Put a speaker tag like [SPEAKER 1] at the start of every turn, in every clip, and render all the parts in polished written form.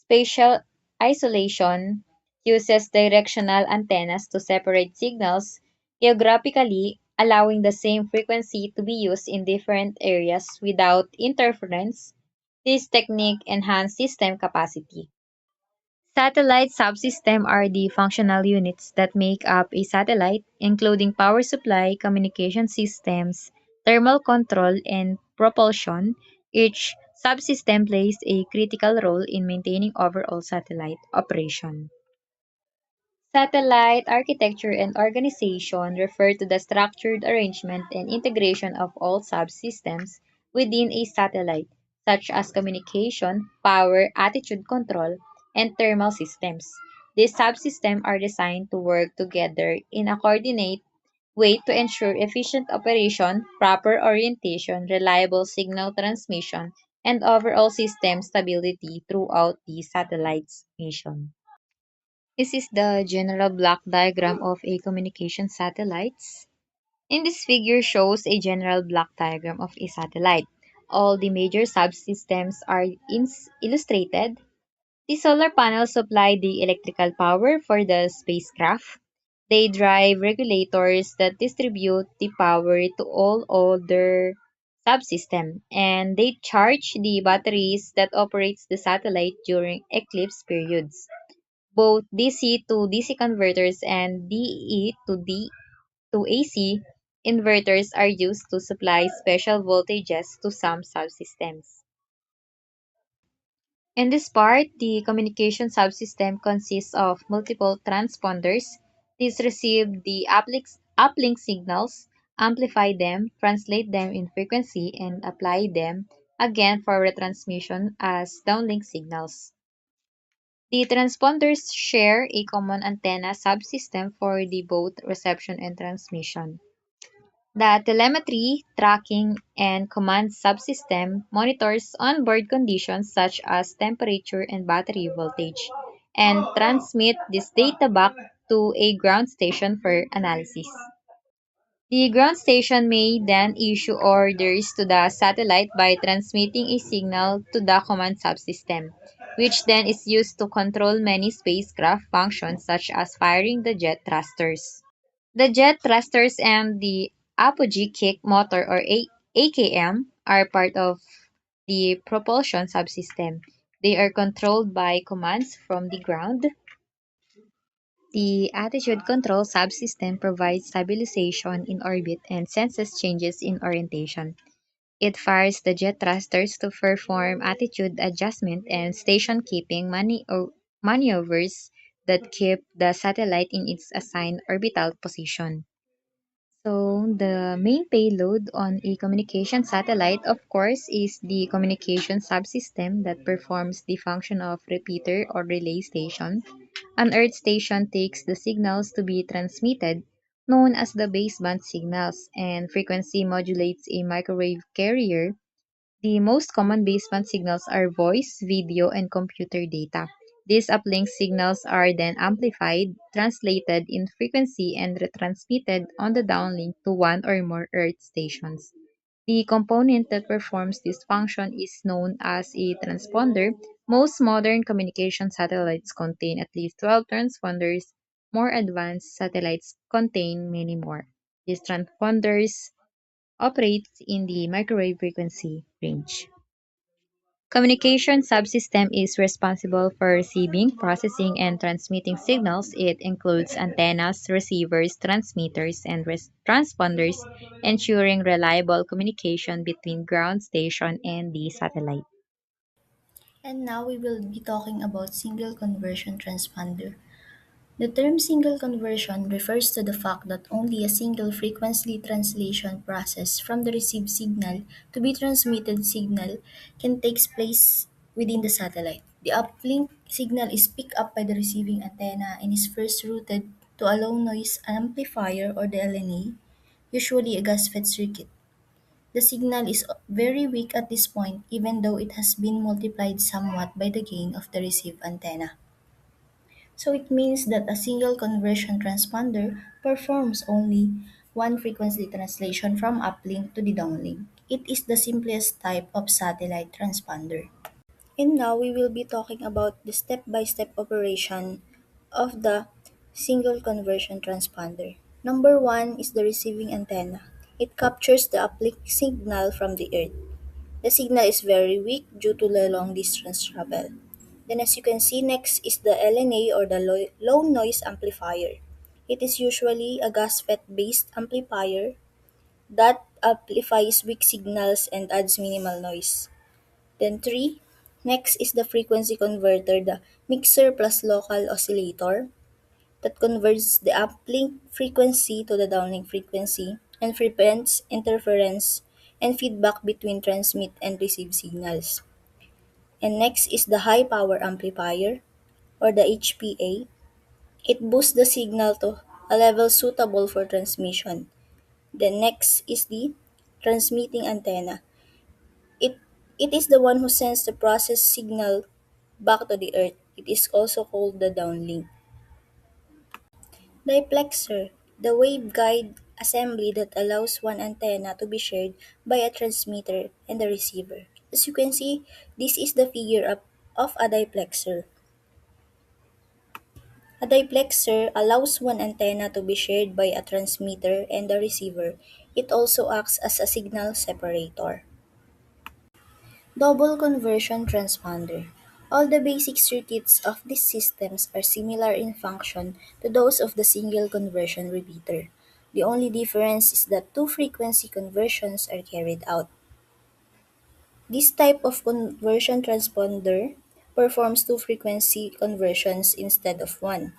[SPEAKER 1] Spatial isolation uses directional antennas to separate signals geographically, allowing the same frequency to be used in different areas without interference. This technique enhances system capacity. Satellite subsystems are the functional units that make up a satellite, including power supply, communication systems, thermal control, and propulsion. Each subsystem plays a critical role in maintaining overall satellite operation. Satellite architecture and organization refer to the structured arrangement and integration of all subsystems within a satellite, such as communication, power, attitude control, and thermal systems. These subsystems are designed to work together in a coordinated way to ensure efficient operation, proper orientation, reliable signal transmission, and overall system stability throughout the satellite's mission. This is the general block diagram of a communication satellites. In this figure shows a general block diagram of a satellite. All the major subsystems are illustrated. The solar panels supply the electrical power for the spacecraft. They drive regulators that distribute the power to all other subsystems, and they charge the batteries that operates the satellite during eclipse periods. Both DC to DC converters and DE to AC inverters are used to supply special voltages to some subsystems. In this part, the communication subsystem consists of multiple transponders. These receive the uplink signals, amplify them, translate them in frequency, and apply them again for retransmission as downlink signals. The transponders share a common antenna subsystem for the both reception and transmission. The telemetry, tracking, and command subsystem monitors onboard conditions such as temperature and battery voltage and transmit this data back to a ground station for analysis. The ground station may then issue orders to the satellite by transmitting a signal to the command subsystem, which then is used to control many spacecraft functions such as firing the jet thrusters. The jet thrusters and the apogee kick motor or AKM are part of the propulsion subsystem. They are controlled by commands from the ground. The attitude control subsystem provides stabilization in orbit and senses changes in orientation. It fires the jet thrusters to perform attitude adjustment and station keeping maneuvers that keep the satellite in its assigned orbital position. So, the main payload on a communication satellite, of course, is the communication subsystem that performs the function of repeater or relay station. An Earth station takes the signals to be transmitted, known as the baseband signals, and frequency modulates a microwave carrier. The most common baseband signals are voice, video, and computer data. These uplink signals are then amplified, translated in frequency, and retransmitted on the downlink to one or more Earth stations. The component that performs this function is known as a transponder. Most modern communication satellites contain at least 12 transponders. More advanced satellites contain many more. These transponders operate in the microwave frequency range. Communication subsystem is responsible for receiving, processing, and transmitting signals. It includes antennas, receivers, transmitters, and transponders, ensuring reliable communication between ground station and the satellite.
[SPEAKER 2] And now we will be talking about single conversion transponder. The term single conversion refers to the fact that only a single frequency translation process from the received signal to be transmitted signal can take place within the satellite. The uplink signal is picked up by the receiving antenna and is first routed to a low noise amplifier or the LNA, usually a GASFET circuit. The signal is very weak at this point even though it has been multiplied somewhat by the gain of the received antenna. So it means that a single conversion transponder performs only one frequency translation from uplink to the downlink. It is the simplest type of satellite transponder. And now we will be talking about the step-by-step operation of the single conversion transponder. Number one is the receiving antenna. It captures the uplink signal from the earth. The signal is very weak due to the long distance travel. Then as you can see next is the LNA or the low noise amplifier. It is usually a GASFET based amplifier that amplifies weak signals and adds minimal noise. Then 3. Next is the frequency converter, the mixer plus local oscillator that converts the uplink frequency to the downlink frequency and prevents interference and feedback between transmit and receive signals. And next is the high power amplifier or the HPA. It boosts the signal to a level suitable for transmission. Then next is the transmitting antenna. It it is the one who sends the processed signal back to the earth. It is also called the downlink. Diplexer, the waveguide assembly that allows one antenna to be shared by a transmitter and a receiver. As you can see, this is the figure of a diplexer. A diplexer allows one antenna to be shared by a transmitter and a receiver. It also acts as a signal separator. Double conversion transponder. All the basic circuits of these systems are similar in function to those of the single conversion repeater. The only difference is that two frequency conversions are carried out. This type of conversion transponder performs two frequency conversions instead of one.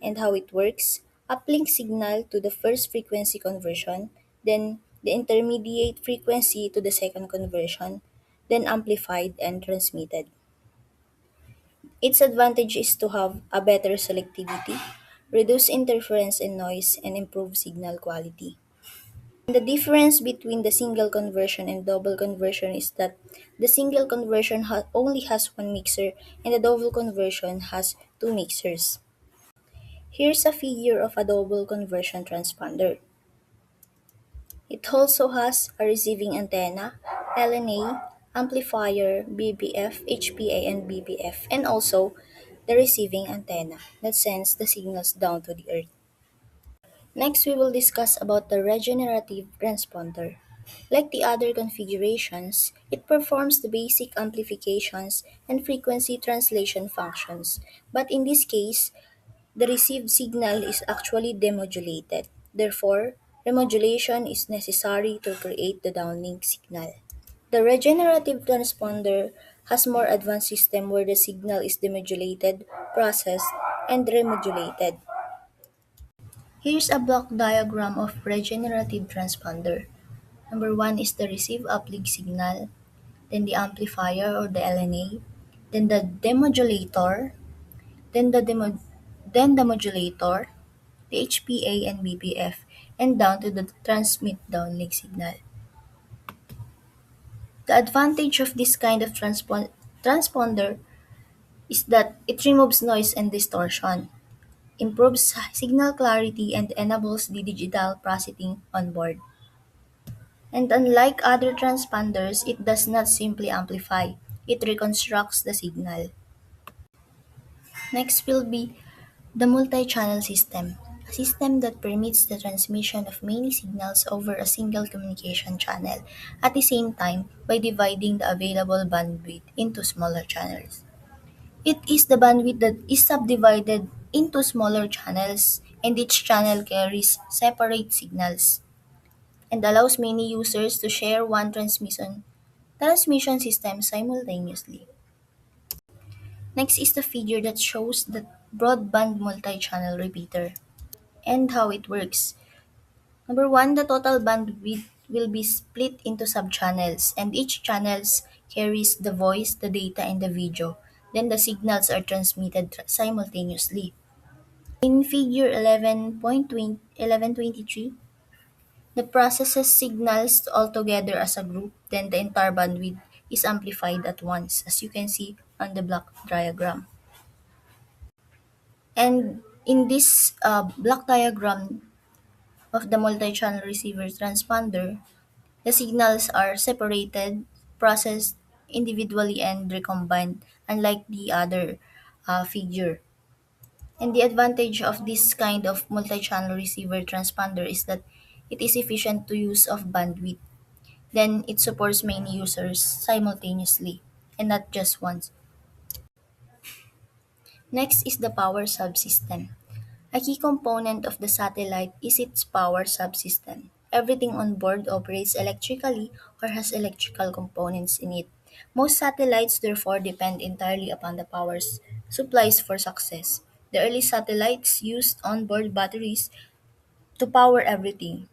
[SPEAKER 2] And how it works: uplink signal to the first frequency conversion, then the intermediate frequency to the second conversion, then amplified and transmitted. Its advantage is to have a better selectivity, reduce interference and noise, and improve signal quality. The difference between the single conversion and double conversion is that the single conversion only has one mixer and the double conversion has two mixers. Here's a figure of a double conversion transponder. It also has a receiving antenna, LNA, amplifier, BBF, HPA, and BBF, and also the receiving antenna that sends the signals down to the earth. Next, we will discuss about the regenerative transponder. Like the other configurations, it performs the basic amplifications and frequency translation functions, but in this case, the received signal is actually demodulated. Therefore, remodulation is necessary to create the downlink signal. The regenerative transponder has more advanced system where the signal is demodulated, processed, and remodulated. Here's a block diagram of regenerative transponder. Number one is the receive uplink signal, then the amplifier or the LNA, then the demodulator, then then the modulator, the HPA and BPF, and down to the transmit downlink signal. The advantage of this kind of transponder is that it removes noise and distortion, improves signal clarity, and enables the digital processing on board. And unlike other transponders, it does not simply amplify, it reconstructs the signal. Next will be the multi-channel system, a system that permits the transmission of many signals over a single communication channel at the same time by dividing the available bandwidth into smaller channels. It is the bandwidth that is subdivided into smaller channels, and each channel carries separate signals and allows many users to share one transmission system simultaneously. Next is the figure that shows the broadband multi-channel repeater and how it works. Number one, the total bandwidth will be split into sub-channels, and each channels carries the voice, the data, and the video. Then the signals are transmitted simultaneously. In figure 11.23, the processes signals all together as a group, then the entire bandwidth is amplified at once, as you can see on the block diagram. And in this block diagram of the multi-channel receiver transponder, the signals are separated, processed, individually and recombined, unlike the other figure. And the advantage of this kind of multi-channel receiver transponder is that it is efficient to use of bandwidth. Then it supports many users simultaneously and not just once. Next is the power subsystem. A key component of the satellite is its power subsystem. Everything on board operates electrically or has electrical components in it. Most satellites therefore depend entirely upon the power supplies for success. The early satellites used onboard batteries to power everything,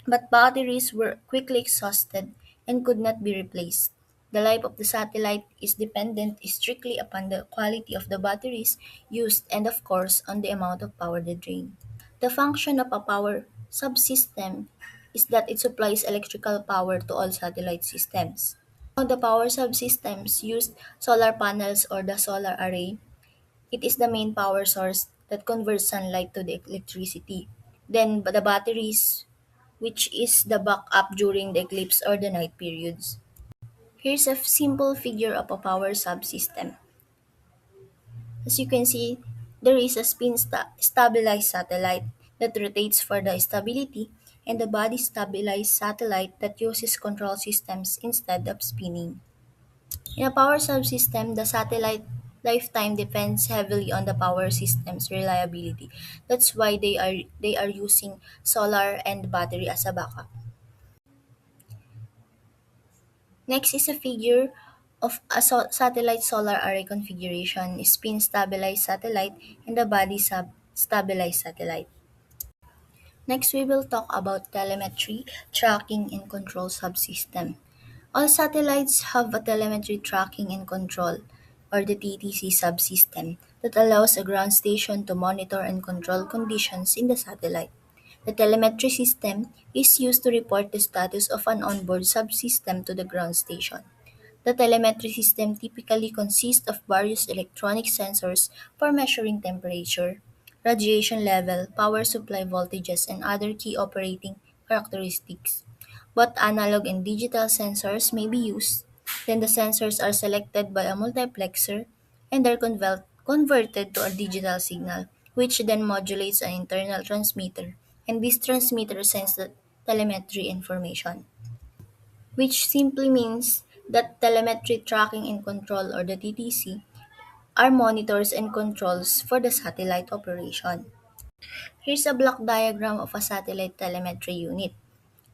[SPEAKER 2] but batteries were quickly exhausted and could not be replaced. The life of the satellite is dependent strictly upon the quality of the batteries used and, of course, on the amount of power they drain. The function of a power subsystem is that it supplies electrical power to all satellite systems. Now, the power subsystems use solar panels or the solar array. It is the main power source that converts sunlight to the electricity. Then the batteries, which is the backup during the eclipse or the night periods. Here's a simple figure of a power subsystem. As you can see, there is a stabilized satellite that rotates for the stability and the body stabilized satellite that uses control systems instead of spinning. In a power subsystem, the satellite lifetime depends heavily on the power system's reliability. That's why they are using solar and battery as a backup. Next is a figure of a satellite solar array configuration, spin stabilized satellite, and the body stabilized satellite. Next, we will talk about telemetry, tracking, and control subsystem. All satellites have a telemetry tracking and control, or the TTC subsystem, that allows a ground station to monitor and control conditions in the satellite. The telemetry system is used to report the status of an onboard subsystem to the ground station. The telemetry system typically consists of various electronic sensors for measuring temperature, radiation level, power supply voltages, and other key operating characteristics. Both analog and digital sensors may be used. Then the sensors are selected by a multiplexer and are converted to a digital signal, which then modulates an internal transmitter, and this transmitter sends the telemetry information, which simply means that telemetry tracking and control, or the TTC, are monitors and controls for the satellite operation. Here's a block diagram of a satellite telemetry unit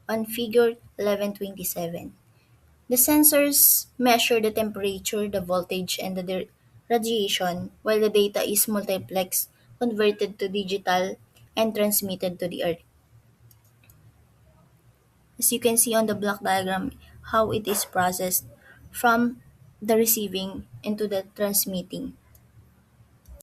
[SPEAKER 2] on figure 1127. The sensors measure the temperature, the voltage, and the radiation, while the data is multiplexed, converted to digital, and transmitted to the Earth. As you can see on the block diagram, how it is processed from the receiving into the transmitting.